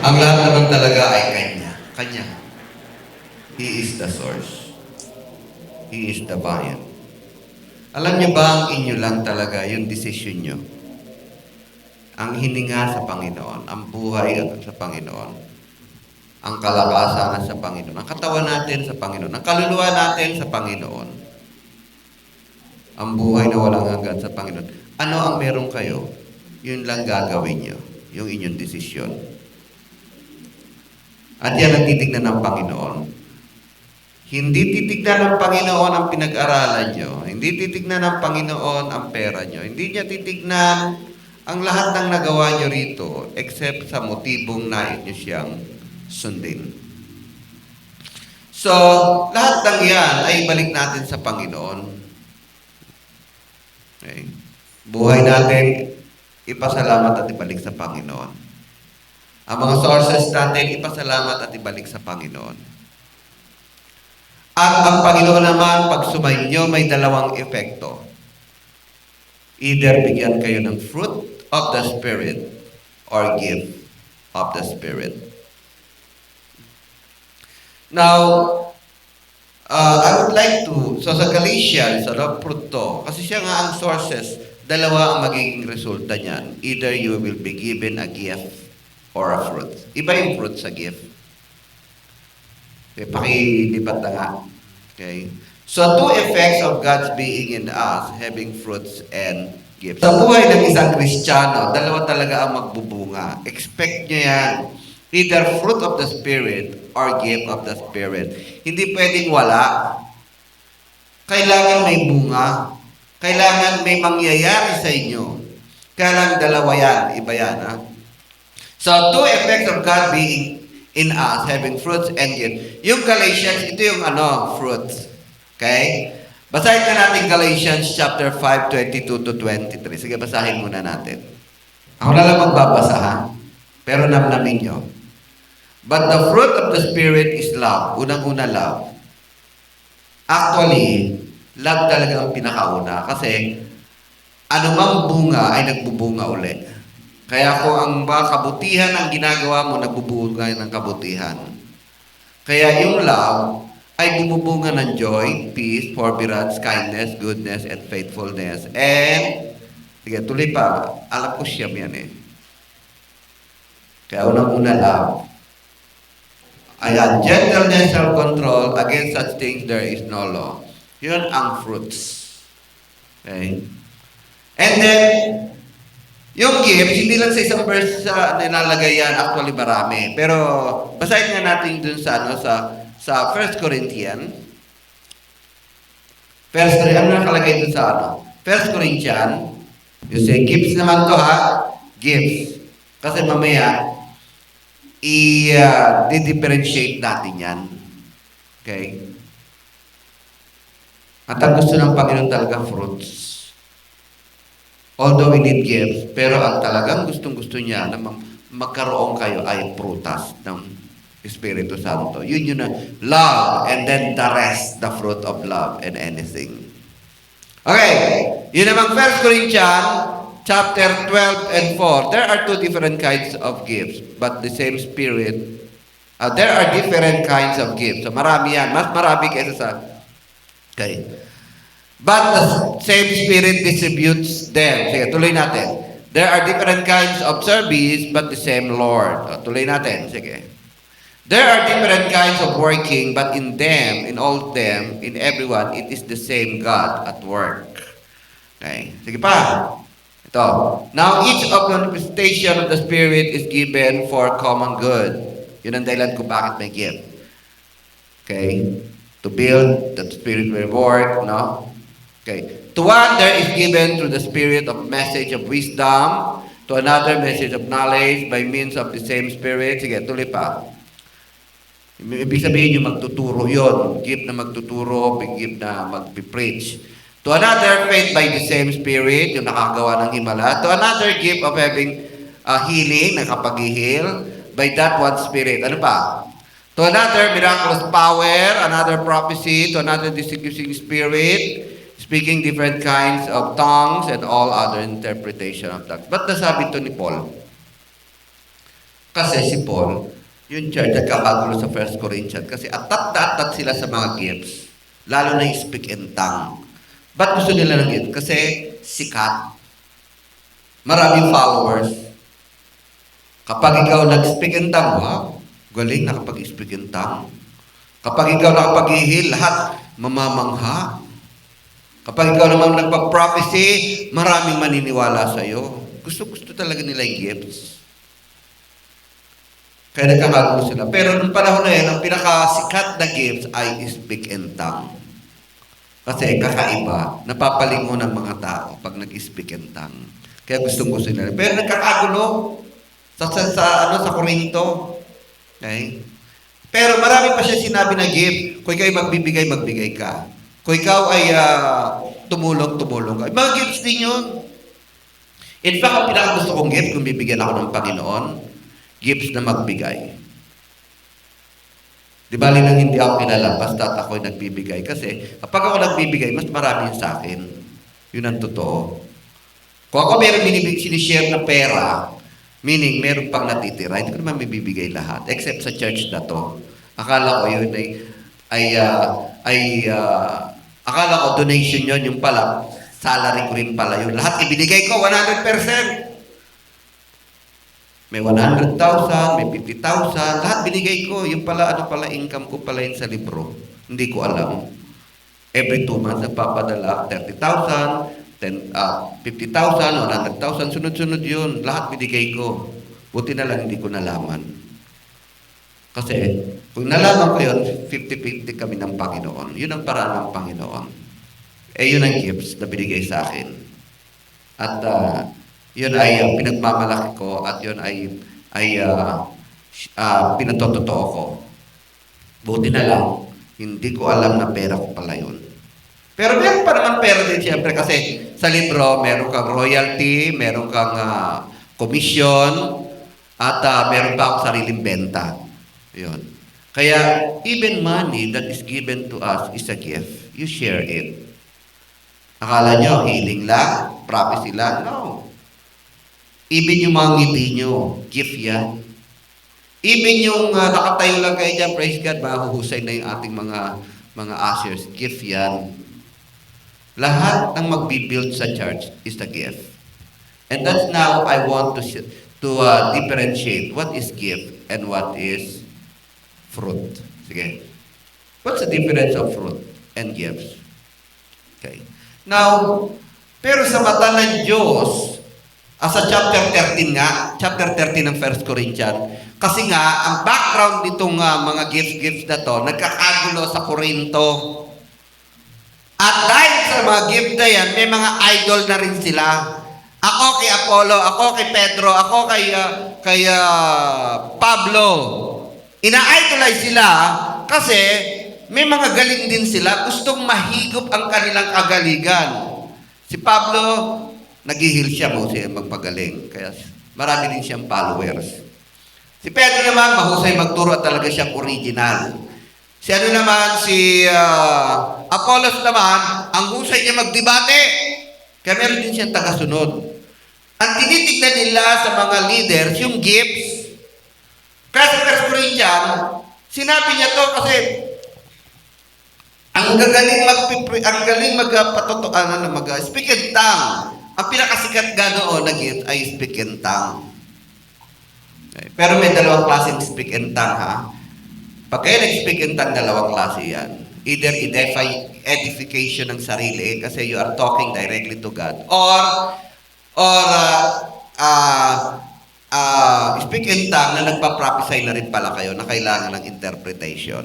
Ang lahat naman talaga ay Kanya. Kanya. He is the source. He is the vine. Alam niyo ba ang inyo lang talaga yung decision niyo? Ang hininga sa Panginoon, ang buhay sa Panginoon, ang kalakasan sa Panginoon, ang katawan natin sa Panginoon, ang kaluluwa natin sa Panginoon, ang buhay na walang hanggan sa Panginoon. Ano ang meron kayo? Yun lang gagawin niyo, yung inyong desisyon. At yan ang titignan ng Panginoon. Hindi titignan ng Panginoon ang pinag-aralan nyo. Hindi titignan ng Panginoon ang pera nyo. Hindi niya titignan ang lahat ng nagawa nyo rito except sa motibong nais nyo siyang sundin. So, lahat ng yan ay balik natin sa Panginoon. Okay. Buhay natin, ipasalamat at ibalik sa Panginoon. Ang mga sources natin, ipasalamat at ibalik sa Panginoon. At ang Panginoon naman, pag sumainyo, may dalawang epekto. Either bigyan kayo ng fruit of the Spirit or gift of the Spirit. Now, I would like to, so sa Galatians, fruit to, kasi siya nga ang sources, dalawa ang magiging resulta niyan. Either you will be given a gift or a fruit. Iba yung fruit sa gift. Okay, pakilipat na nga. Okay. So, two effects of God's being in us, having fruits and gifts. Sa buhay ng isang Kristiyano, dalawa talaga ang magbubunga. Expect nyo yan. Either fruit of the Spirit or gift of the Spirit. Hindi pwedeng wala. Kailangan may bunga. Kailangan may mangyayari sa inyo. Kailangan dalawa yan. Iba yan, ha? So, two effects of God being in us, having fruits and gifts. Yung Galatians, ito yung fruits. Okay? Basahin na natin Galatians chapter 5, 22 to 23. Sige, basahin muna natin. Ako na lang magbabasa, ha? Pero namnamin nyo. But the fruit of the Spirit is love. Unang-una, love. Actually, love talaga ang pinakauna. Kasi, anumang bunga ay nagbubunga ulit. Kaya kung ang mga kabutihan ang ginagawa mo, nagbubunga ng kabutihan. Kaya yung love ay bumubunga ng joy, peace, forbearance, kindness, goodness, and faithfulness. And, sige, tuloy pa. Alam ko siyam yan eh. Kaya unang-una love. Ayan, gentleness, self-control, against such things there is no law. Yun ang fruits. Okay? And then, yung gift, hindi lang sa isang verse nilalagay yan, actually marami. Pero, basahin nga natin dun sa 1 Corinthians. Ano nakalagay dun sa 1 Corinthians, you say, gifts naman to ha, gifts. Kasi mamaya, i-differentiate natin yan. Okay? At ang gusto ng Panginoon talaga, fruits. Although we need gifts, pero ang talagang gustong-gusto niya na magkaroon kayo ay prutas ng Espiritu Santo. Yun na love, and then the rest, the fruit of love and anything. Okay, yun namang 1 Corinthians chapter 12 and 4. There are two different kinds of gifts, but the same Spirit. There are different kinds of gifts. So marami yan. Mas marami kaysa sa... Okay. But the same Spirit distributes them. Sige, tuloy natin. There are different kinds of service, but the same Lord. Tuloy natin. Sige. There are different kinds of working, but in them, in all of them, in everyone, it is the same God at work. Okay. Sige pa. Ito. Now, each of the manifestation of the Spirit is given for common good. Yun ang dahilan kung bakit may gift. Okay. To build, the Spirit will work, no? Okay. To one, there is given through the Spirit of message of wisdom. To another, message of knowledge by means of the same Spirit. Sige, tuloy pa. Ibig sabihin yung magtuturo yun. Gift na magtuturo, gift na mag-preach. To another, faith by the same Spirit, yung nakagawa ng himala. To another, gift of having healing, nakapag-heal, by that one Spirit. Ano pa? To another, miraculous power. Another, prophecy. To another, distinguishing spirit. Speaking different kinds of tongues and all other interpretation of tongues. Ba't nasabi ito ni Paul? Kasi si Paul, yung church nagkakagulo sa 1 Corinthians kasi atat sila sa mga gifts, lalo na yung speak in tongue. Ba't gusto nila ng gift? Kasi sikat. Maraming followers. Kapag ikaw nag-speak in tongue, wow, galing nakapag-speak in tongue. Kapag ikaw nakapag-ihil, lahat mamamangha. Kapag ikaw naman nagpa-prophecy, maraming maniniwala sa iyo. Gusto talaga nila yung gifts. Kaya nagkakagulo sila. Pero noong panahon na yan, ang pinakasikat na gifts ay speak in tongue. Kasi kakaiba, napapalingon ng mga tao pag nag-speak in tongue. Kaya gusto nila. Pero nagkakagulo sa Corinto. Okay? Pero marami pa siya sinabi na gift. Kung ikaw ay magbigay ka. Kung ikaw ay tumulong ka. Mga gifts din yun. In fact, ang pinakagusto kong gift, kung bibigyan ako ng Panginoon, gifts na magbigay. Di bali nang hindi ako kilala, basta ako'y nagbibigay. Kasi kapag ako nagbibigay, mas marami yun sa akin. Yun ang totoo. Kung ako meron sinishare na pera, meaning meron pang natitira, hindi ko naman mabibigay lahat. Except sa church na to. Akala ko yun akala ko donation yun, yung pala, salary ko rin pala yun. Lahat ibinigay ko, 100%. May 100,000, may 50,000, lahat binigay ko. Yung pala, income ko pala yun sa libro. Hindi ko alam. Every 2 months, nagpapadala, 30,000, 50,000, 100,000, sunod-sunod yun. Lahat binigay ko. Buti na lang hindi ko nalaman. Kasi, kung nalaman ko yun, 50-50 kami ng Panginoon. Yun ang paraan ng Panginoon. Yun ang gifts na binigay sa akin. At, yun ay pinagmamalaki ko at yun ay pinatotoo ko. Buti na lang, hindi ko alam na pera ko pala yun. Pero meron pa naman pera din siyempre kasi sa libro, meron kang royalty, meron kang commission, at meron pa akong sariling benta. Yun. Kaya, even money that is given to us is a gift. You share it. Akala nyo, healing lang, prophecy lang? No. Even yung mga ngiti nyo, gift yan. Even yung nakatayo lang kayo dyan, praise God, mahuhusay na yung ating mga ushers, gift yan. Lahat ng magbibuild sa church is a gift. And that's now I want to differentiate what is gift and what is fruit. Sige. What's the difference of fruit and gifts? Okay. Now, pero sa mata ng Diyos, sa chapter 13 nga, chapter 13 ng 1 Corinthians, kasi nga, ang background nitong mga gifts na to, nagkakagulo sa Corinto. At dahil sa mga gift na yan, may mga idol na rin sila. Ako kay Apollo, ako kay Pedro, ako kay Pablo. Ina-idolize sila kasi may mga galing din sila, gustong mahigop ang kanilang kagaligan. Si Pablo, nag-heal siya mo siya magpagaling. Kaya marami din siyang followers. Si Pedro naman, mahusay magturo at talaga siyang original. Si Apollos naman, ang husay niya magdebate. Kaya meron din siyang tagasunod. Ang tinitignan nila sa mga leaders, yung gifts. Kaya sa 1 Corinthians, sinabi niya to kasi ang galing speak in tongue. Ang pinakasikat ganoon na gift ay speak in tongue. Okay. Pero may dalawang klaseng speak in tongue, ha? Pag kayo nag-speak in tongue, dalawang klase yan. Either edification ng sarili kasi you are talking directly to God, or speak in tongue na nagpa-prophesy na rin pala kayo na kailangan ng interpretation.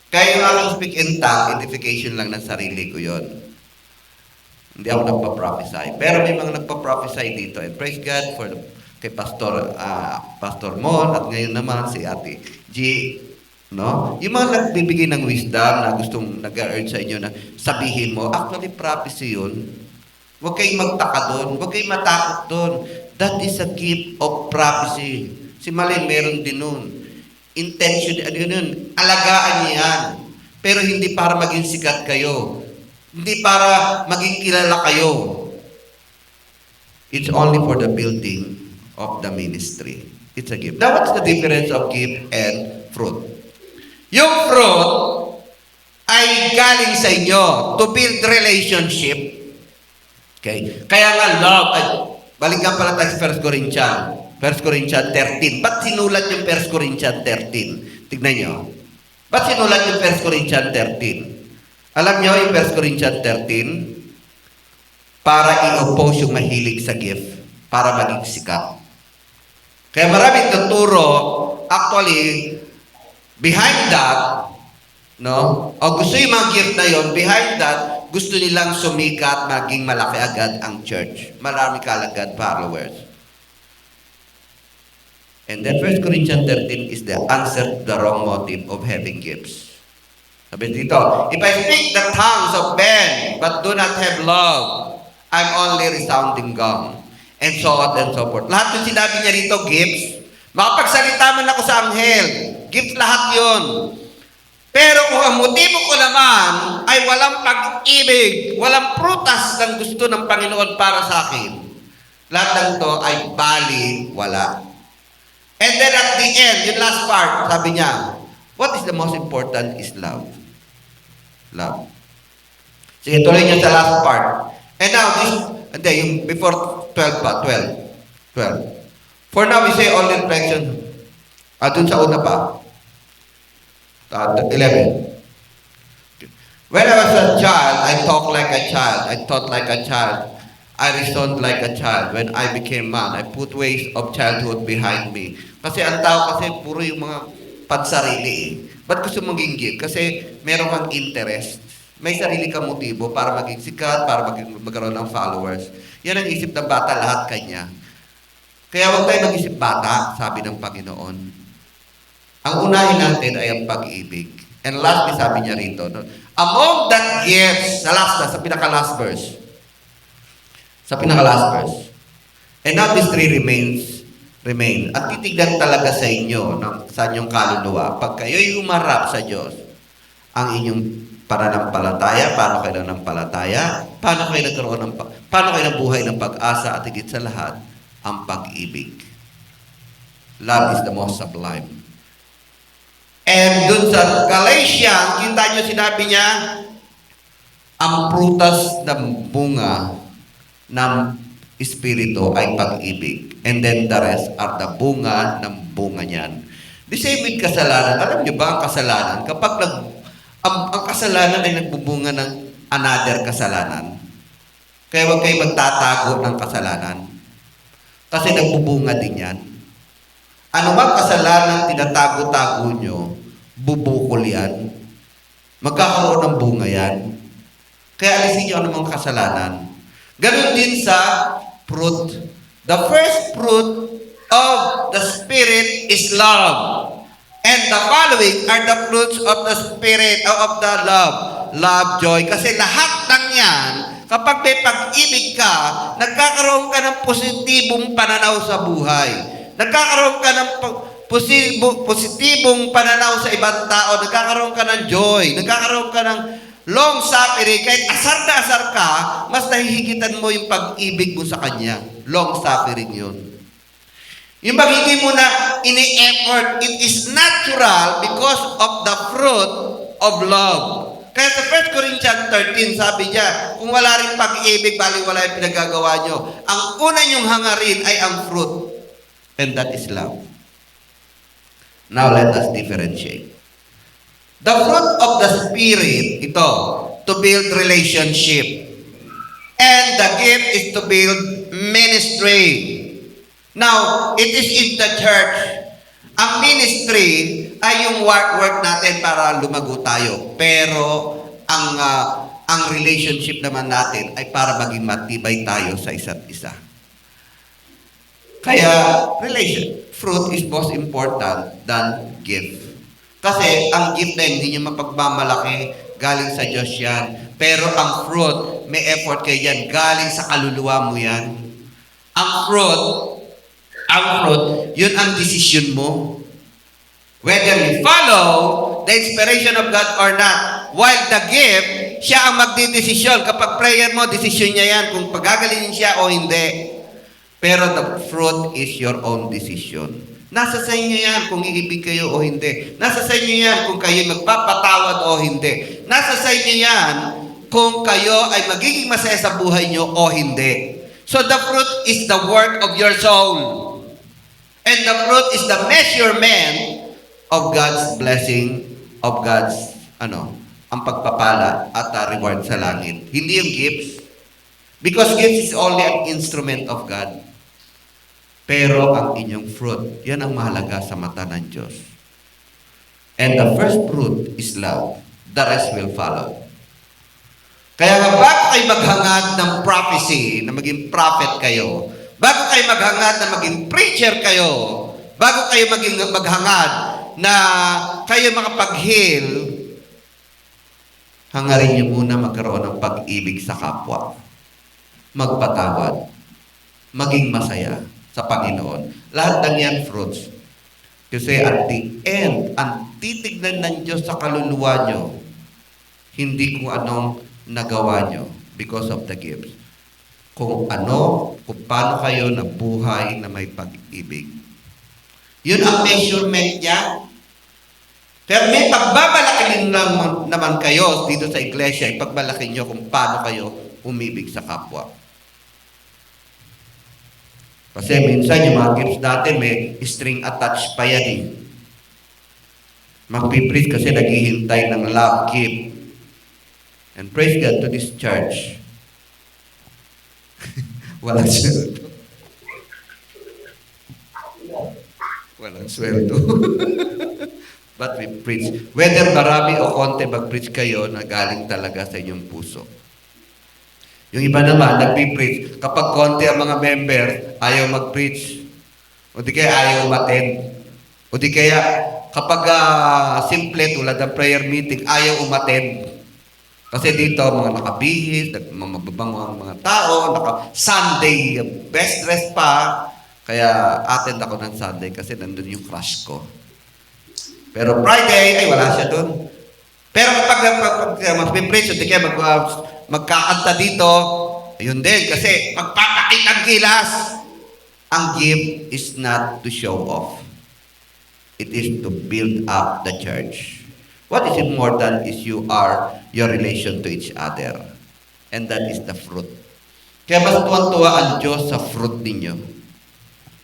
Kaya yung aking speak in tongue, edification lang ng sarili ko yon. Hindi ako nagpa-prophesy. Pero may mga nagpa-prophesy dito. And praise God for kay Pastor Mon at ngayon naman si Ate G. No? Yung mga nagbibigay ng wisdom na gustong nag-urge sa inyo na sabihin mo, actually prophecy yun. Huwag kayong magtaka doon. Huwag kayong matakot doon. That is a gift of prophecy. Si Malin meron din nun. Intention, alagaan niya yan. Pero hindi para maging sikat kayo. Hindi para maging kilala kayo. It's only for the building of the ministry. It's a gift. Now, what's the difference of gift and fruit? Yung fruit ay galing sa inyo to build relationship. Okay? Kaya nga love, ay, balikan pala tayo sa 1 Corinthians. 1 Corinthians 13. Ba't sinulat yung 1 Corinthians 13? Tignan nyo. Ba't sinulat yung 1 Corinthians 13? Alam nyo yung 1 Corinthians 13? Para i-oppose yung mahilig sa gift. Para maging sikat. Kaya maraming tuturo, actually, behind that, no? O gusto yung mga gift na yon, behind that, gusto nilang sumikat, maging malaki agad ang church. Marami kalagad followers. And then 1 Corinthians 13 is the answer to the wrong motive of having gifts. Sabi dito, if I speak the tongues of men, but do not have love, I'm only resounding gong. And so on and so forth. Lahat yung sinabi niya rito, gifts. Makapagsalita man ako sa anghel. Gifts lahat yon. Pero kung ang motibo ko naman ay walang pag-ibig, walang prutas ng gusto ng Panginoon para sa akin, lahat ng to ay bali, wala. And then at the end, yung last part, sabi niya, what is the most important is love. Love. Sige, tuloy niya sa last part. And now, yung before 12 pa, 12. For now, we say all reflection. Dun sa una pa. 11. When I was a child, I talked like a child. I thought like a child. I reasoned like a child. When I became man, I put ways of childhood behind me. Kasi ang tao kasi puro yung mga pansarili eh. Ba't gusto maging gift? Kasi meron kang interest. May sarili kang motibo para maging sikat, para magkaroon ng followers. Yan ang isip ng bata, lahat kanya. Kaya huwag tayo mag-isip bata, sabi ng Panginoon. Ang unahin natin ay ang pag-ibig. And lastly, sabi niya rito, no? Among that gifts, sa pinaka-last verse. Sa pinaka-last verse. And now these three remain. At titignan talaga sa inyo, sa inyong kaluluwa, pag kayo'y umarap sa Diyos, ang inyong pananampalataya, paano kayo nanampalataya, paano kayo nabuhay ng pag-asa at higit sa lahat, ang pag-ibig. Love is the most sublime. And dun sa Galatians, kita nyo sinabi niya, ang prutas ng bunga ng Espiritu ay pag-ibig. And then the rest are the bunga ng bunga niyan. The same with kasalanan. Alam niyo ba ang kasalanan? Kapag ang kasalanan ay nagbubunga ng another kasalanan. Kaya huwag kayo magtatago ng kasalanan. Kasi nagbubunga din yan. Ano bang kasalanan tinatago-tago nyo, bubukol yan. Magkakaroon ng bunga yan. Kaya alisin nyo anumang kasalanan. Ganon din sa fruit. The first fruit of the Spirit is love. And the following are the fruits of the Spirit, of the love. Love, joy. Kasi lahat ng yan, kapag may pag-ibig ka, nagkakaroon ka ng positibong pananaw sa buhay. Nagkakaroon ka ng positibong pananaw sa ibang tao. Nagkakaroon ka ng joy. Nagkakaroon ka ng long suffering. Kahit asar na asar ka, mas nahihigitan mo yung pag-ibig mo sa Kanya. Long suffering yun. Yung pag-ibig mo na ini-effort, it is natural because of the fruit of love. Kaya sa 1 Corinthians 13, sabi niya, kung wala rin pag-ibig, baliwala yung pinagagawa nyo. Ang una nyong hangarin ay ang fruit. And that is love. Now let us differentiate. The fruit of the Spirit, ito, to build relationship. And the gift is to build ministry. Now, it is in the church. Ang ministry ay yung work natin para lumago tayo. Pero ang relationship naman natin ay para maging matibay tayo sa isa't isa. Kaya, fruit is most important than gift. Kasi ang gift na hindi nyo mapagmamalaki, galing sa Diyos yan. Pero ang fruit, may effort kayo yan, galing sa kaluluwa mo yan. Ang fruit, yun ang decision mo. Whether you follow the inspiration of God or not. While the gift, siya ang magdidesisyon. Kapag prayer mo, decision niya yan kung pagagalingin siya o hindi. Pero the fruit is your own decision. Nasa sa inyo yan kung iibig kayo o hindi. Nasa sa inyo yan kung kayo magpapatawad o hindi. Nasa sa inyo yan kung kayo ay magiging masaya sa buhay nyo o hindi. So the fruit is the work of your soul. And the fruit is the measurement of God's blessing, of God's, ang pagpapala at reward sa langit. Hindi yung gifts. Because gifts is only an instrument of God. Pero ang inyong fruit, yan ang mahalaga sa mata ng Diyos. And the first fruit is love. The rest will follow. Kaya nga, bago kayo maghangad ng prophecy, na maging prophet kayo, bago kayo maghangad na maging preacher kayo, bago kayo maghangad na kayo makapag-heal, hangarin niyo muna magkaroon ng pag-ibig sa kapwa. Magpatawad. Maging masaya sa Panginoon. Lahat ng yan fruits. Kasi at the end, ang titignan ng Diyos sa kaluluwa nyo, hindi kung anong nagawa nyo because of the gifts. Kung paano kayo nabuhay na may pag-ibig. Yun ang measurement niya. Pero may pagbabalaki naman kayo dito sa iglesia, ipagbalaki nyo kung paano kayo umibig sa kapwa. Kasi minsan yung mga gifts natin may string attached pa yan eh. Magpipreach kasi naghihintay ng love gift. And praise God to this church. Walang sweldo. Walang sweldo. But we preach. Whether marami o konti mag-preach kayo na galing talaga sa inyong puso. Yung iba naman, nagpipreach. Kapag konti ang mga member, ayaw mag-preach. O di kaya ayaw umattend. O di kaya kapag simple tulad ng prayer meeting, ayaw umattend. Kasi dito, mga nakabihis, mababango ang mga tao, naka-Sunday, best dress pa. Kaya attend ako ng Sunday kasi nandun yung crush ko. Pero Friday, ay wala siya dun. Pero kapag mag-preach, di kaya magkakanta dito, yun din, kasi magpapakitang gilas. Ang gift is not to show off. It is to build up the church. What is important is your relation to each other. And that is the fruit. Kaya mas tuwan-tuwa ang Diyos sa fruit ninyo.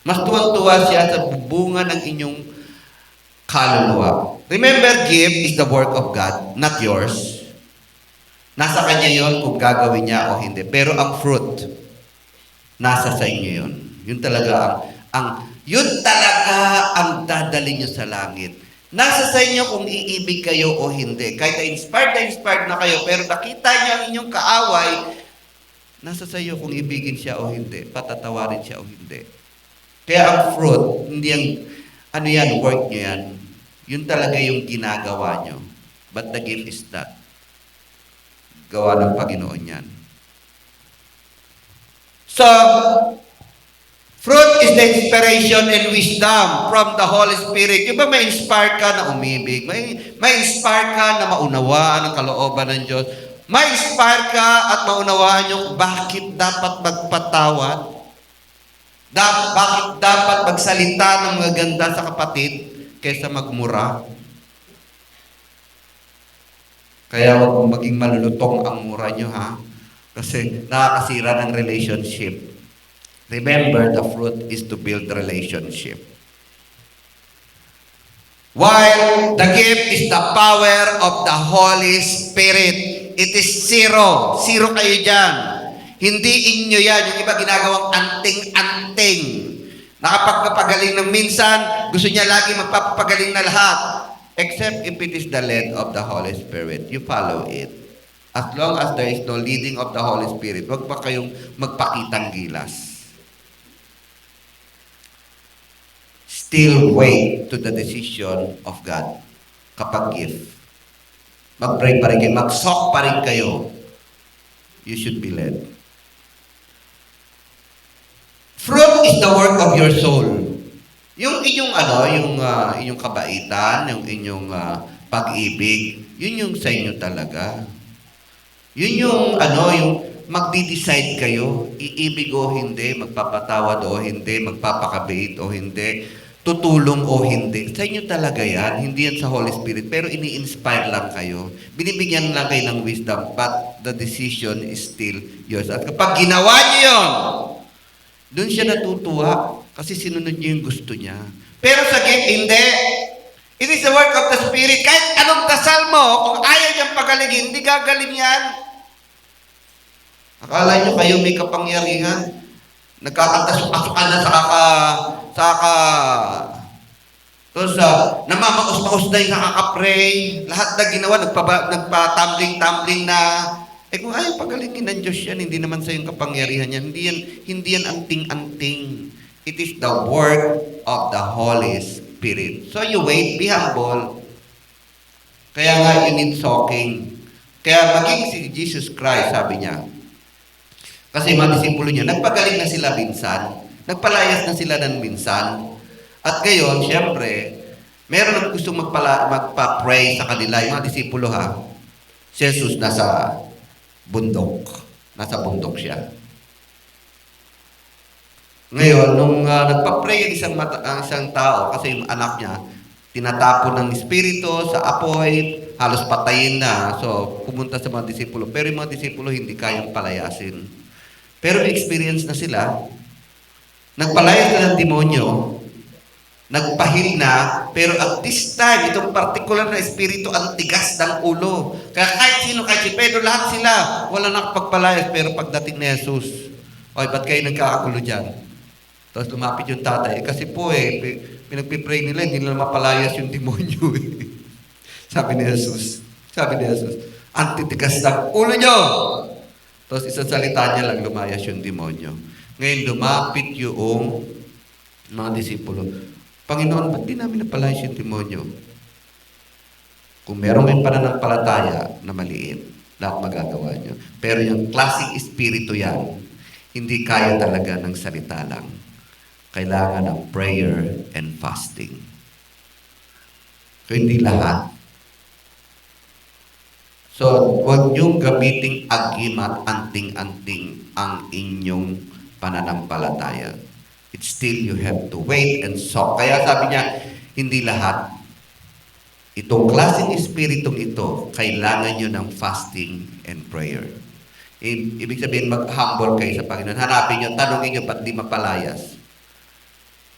Mas tuwan-tuwa siya sa bubunga ng inyong kaluluwa. Remember, gift is the work of God, not yours. Nasa Kanya yon kung gagawin niya o hindi. Pero ang fruit, nasa sa inyo yon. Yun talaga yun talaga ang dadali nyo sa langit. Nasa sa inyo kung iibig kayo o hindi. Kahit inspired na kayo, pero nakita niyo ang inyong kaaway, nasa sa iyo kung ibigin siya o hindi, patatawarin siya o hindi. Kaya ang fruit, hindi ang, work nyo yan. Yun talaga yung ginagawa nyo. But the gift is that. Gawa ng Panginoon yan. So, fruit is the inspiration and wisdom from the Holy Spirit. Yung ba may inspire ka na umibig? May inspire ka na maunawaan ang kalooban ng Diyos? May inspire ka at maunawaan yung bakit dapat magpatawad? Bakit dapat magsalita ng mga ganda sa kapatid kaysa magmura? Kaya huwag mong maging malulutong ang mura nyo, ha? Kasi nakakasira ng relationship. Remember, the fruit is to build relationship. While the gift is the power of the Holy Spirit, it is zero. Zero kayo dyan. Hindi inyo yan. Yung iba ginagawang anting-anting. Nakapagpapagaling ng minsan, gusto niya lagi magpapagaling na lahat. Except if it is the lead of the Holy Spirit. You follow it. As long as there is no leading of the Holy Spirit, huwag pa kayong magpakitang gilas. Still wait to the decision of God kapag gift. Mag-pray pa rin kayo, mag-sock pa rin kayo. You should be led. Fruit is the work of your soul. Yung inyong inyong kabaitan, yung inyong pag-ibig, yun yung sa inyo talaga. Yun yung yung magdi-decide kayo, iibig o hindi, magpapatawad o hindi, magpapakabait o hindi. tutulong o hindi. Sa inyo talaga yan. Hindi yan sa Holy Spirit. Pero ini-inspire lang kayo. Binibigyan lang kayo ng wisdom. But the decision is still yours. At kapag ginawa niyo yun, doon siya natutuwa. Kasi sinunod niyo yung gusto niya. Pero sa gift, hindi. It is the work of the Spirit. Kahit anong dasal mo, kung ayaw niyang pagalingin, hindi gagaling yan. Akala niyo kayo may kapangyarihan. Nagkakatasukan na tapos namamaos-maos na yung nakaka-pray. Lahat na ginawa, nagpa-tumbling-tumbling na. Kung ayaw pagalingin ng Diyos yan, hindi naman sa yung kapangyarihan yan. Hindi yan anting-anting. It is the work of the Holy Spirit. So you wait, be humble. Kaya nga, you need soaking. Kaya maging si Jesus Christ, sabi niya, kasi mga disipulo niya, nagpagaling na sila minsan, nagpalayas na sila ng minsan, at ngayon, siyempre, meron ang gusto magpa-pray sa kanila, yung mga disipulo ha, si Jesus nasa bundok siya. Ngayon, nung nagpa-pray ang isang tao, kasi yung anak niya, tinatapon ng espiritu sa apoy, halos patayin na, so pumunta sa mga disipulo. Pero yung mga disipulo hindi kayang palayasin. Pero may experience na sila. Nagpalayas na ng demonyo. Nagpahil na. Pero at this time, itong particular na espiritu ang tigas ng ulo. Kaya kahit sino, kahit si Pedro, lahat sila, wala nakapagpalayas. Pero pagdating ni Jesus, oy, ba't kayo nagkakagulo dyan? Tapos lumapit yung tatay. Kasi po pinagpipray nila, hindi nila mapalayas yung demonyo. Sabi ni Jesus, antitigas ng ulo nyo! Tapos isang salita niya lang, lumayas yung demonyo. Ngayon, lumapit yung mga disipulo. Panginoon, ba't di namin napalayas yung demonyo? Kung meron kayong pananampalataya na maliit, lahat magagawa nyo. Pero yung klaseng espiritu yan, hindi kaya talaga ng salita lang. Kailangan ng prayer and fasting. Kung hindi lahat. So, huwag niyong gamiting agimat, anting-anting ang inyong pananampalataya. It's still you have to wait and soak. Kaya sabi niya, hindi lahat. Itong klaseng espiritong ito, kailangan niyo ng fasting and prayer. Ibig sabihin, mag-humble kayo sa Panginoon. Hanapin niyo, tanongin niyo, ba't di mapalayas?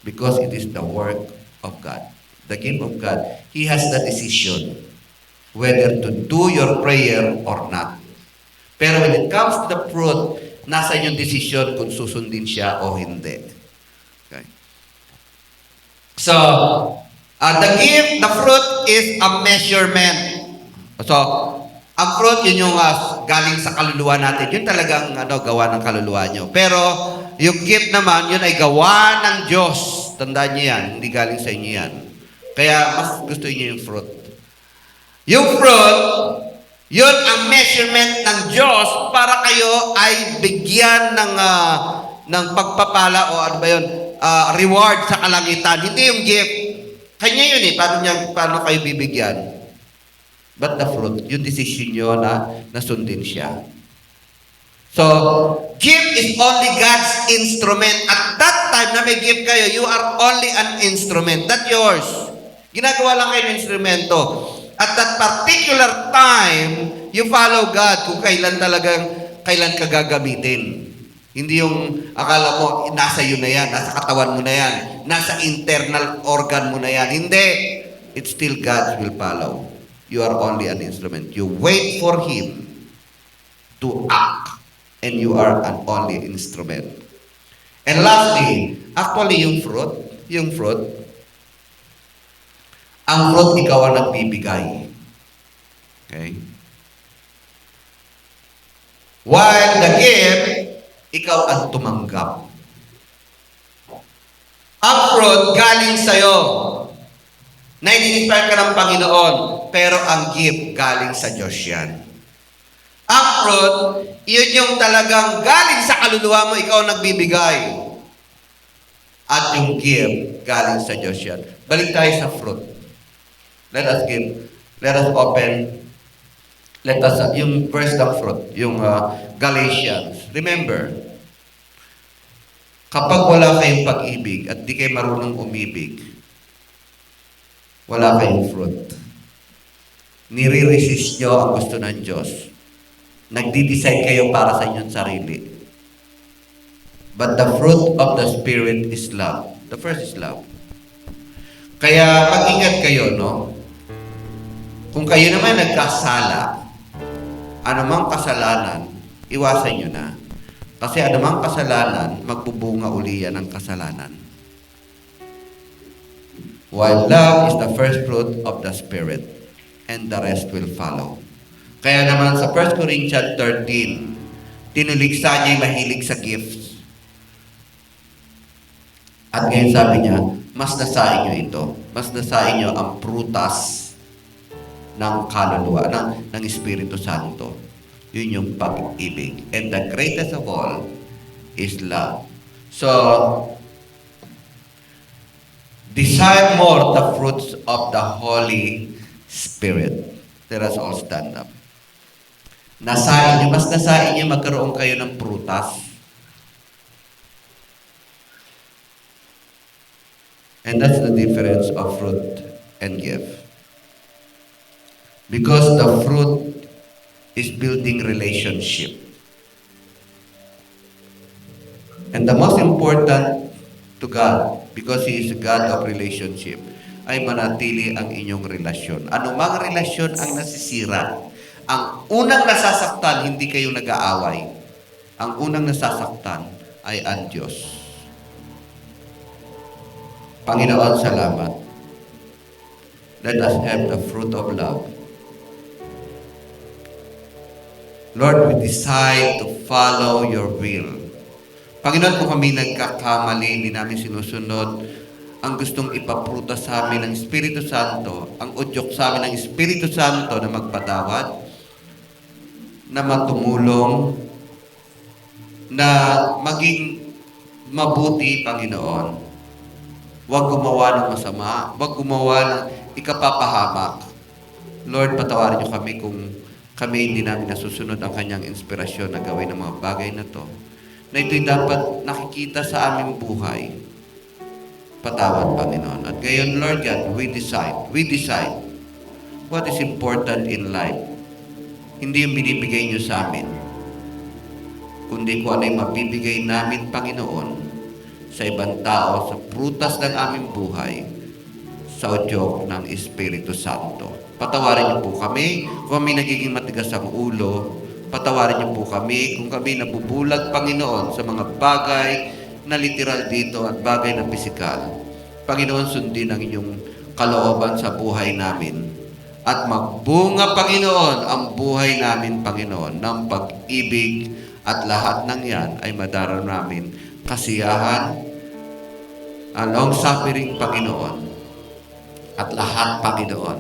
Because it is the work of God. The gift of God. He has the decision whether to do your prayer or not. Pero when it comes to the fruit, nasa inyong desisyon kung susundin siya o hindi. Okay. So, the gift, the fruit is a measurement. So, ang fruit, yun yung galing sa kaluluwa natin. Yun talagang gawa ng kaluluwa nyo. Pero, yung gift naman, yun ay gawa ng Diyos. Tandaan niyo yan, hindi galing sa inyo yan. Kaya, mas gusto niyo yung fruit. Yung fruit, yun ang measurement ng Diyos para kayo ay bigyan ng pagpapala o ano ba yun, reward sa kalangitan. Hindi yung gift. Kanya yun paano kayo bibigyan? But the fruit, yung decision nyo na nasundin siya. So, gift is only God's instrument. At that time na may gift kayo, you are only an instrument. That's yours. Ginagawa lang kayo ng instrumento. At that particular time, you follow God kung kailan ka gagamitin. Hindi yung akala mo, nasa iyo na yan, nasa katawan mo na yan, nasa internal organ mo na yan. Hindi. It's still God will follow. You are only an instrument. You wait for Him to act. And you are an only instrument. And lastly, actually yung fruit, ang fruit, ikaw ang nagbibigay. Okay? While the gift, ikaw ang tumanggap. Ang fruit, galing sa'yo. Na-inspire ka ng Panginoon, pero ang gift, galing sa Diyos yan. Ang fruit, yun yung talagang galing sa kaluluwa mo, ikaw ang nagbibigay. At yung gift, galing sa Diyos yan. Balik tayo sa fruit. Let us open, yung verse ng fruit, yung Galatians. Remember, kapag wala kayong pag-ibig at di kayo marunong umibig, wala kayong fruit. Nire-resist nyo ang gusto ng Diyos. Nagdi-decide kayo para sa inyong sarili. But the fruit of the Spirit is love. The first is love. Kaya mag-ingat kayo, no? Kung kayo naman nagkasala, anumang kasalanan, iwasan nyo na. Kasi anumang kasalanan, magbubunga uli yan ng kasalanan. While love is the first fruit of the Spirit, and the rest will follow. Kaya naman sa 1 Corinthians 13, tinuliksa niya yung mahilig sa gifts. At ngayon sabi niya, mas nasain niyo ito. Mas nasain niyo ang prutas ng kaluluwa, ng Espiritu Santo. Yun yung pag-ibig. And the greatest of all is love. So, desire more the fruits of the Holy Spirit. Let us all stand up. Nasain niyo, mas nasain niyo magkaroon kayo ng prutas. And that's the difference of fruit and gift. Because the fruit is building relationship. And the most important to God, because He is a God of relationship, ay manatili ang inyong relasyon. Anumang relasyon ang nasisira. Ang unang nasasaktan, hindi kayo nag-aaway. Ang unang nasasaktan ay ang Diyos. Panginoon, salamat. Let us have the fruit of love. Lord, we decide to follow your will. Panginoon, kung kami nagkakamali, hindi namin sinusunod ang gustong ipapruta sa amin ng Espiritu Santo, ang udyok sa amin ng Espiritu Santo na magpatawad, na matumulong, na maging mabuti, Panginoon. Huwag gumawa ng masama, huwag gumawa ng ikapapahamak. Lord, patawarin niyo kami kung kami hindi namin nasusunod ang kanyang inspirasyon na gawin ng mga bagay na to, na ito'y dapat nakikita sa aming buhay. Patawad, Panginoon. At ngayon, Lord God, we decide what is important in life. Hindi yung binibigay niyo sa amin, kundi kung ano yung mabibigay namin, Panginoon, sa ibang tao, sa prutas ng aming buhay, sa udyok ng Espiritu Santo. Patawarin niyo po kami kung kami nagiging matigas ang ulo. Patawarin niyo po kami kung kami nabubulag, Panginoon, sa mga bagay na literal dito at bagay na pisikal. Panginoon, sundin ang inyong kalooban sa buhay namin. At magbunga, Panginoon, ang buhay namin, Panginoon, ng pag-ibig at lahat ng yan ay madaraw namin kasiyahan, long-suffering, Panginoon, at lahat, Panginoon,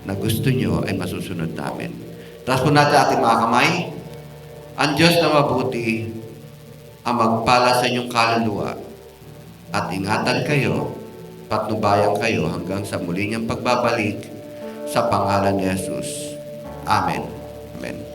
na gusto nyo ay masusunod namin. Taas po natin ating mga kamay. Ang Diyos na mabuti ang magpala sa inyong kaluluwa at ingatan kayo, patnubayan kayo hanggang sa muli niyang pagbabalik sa pangalan ni Jesus. Amen. Amen.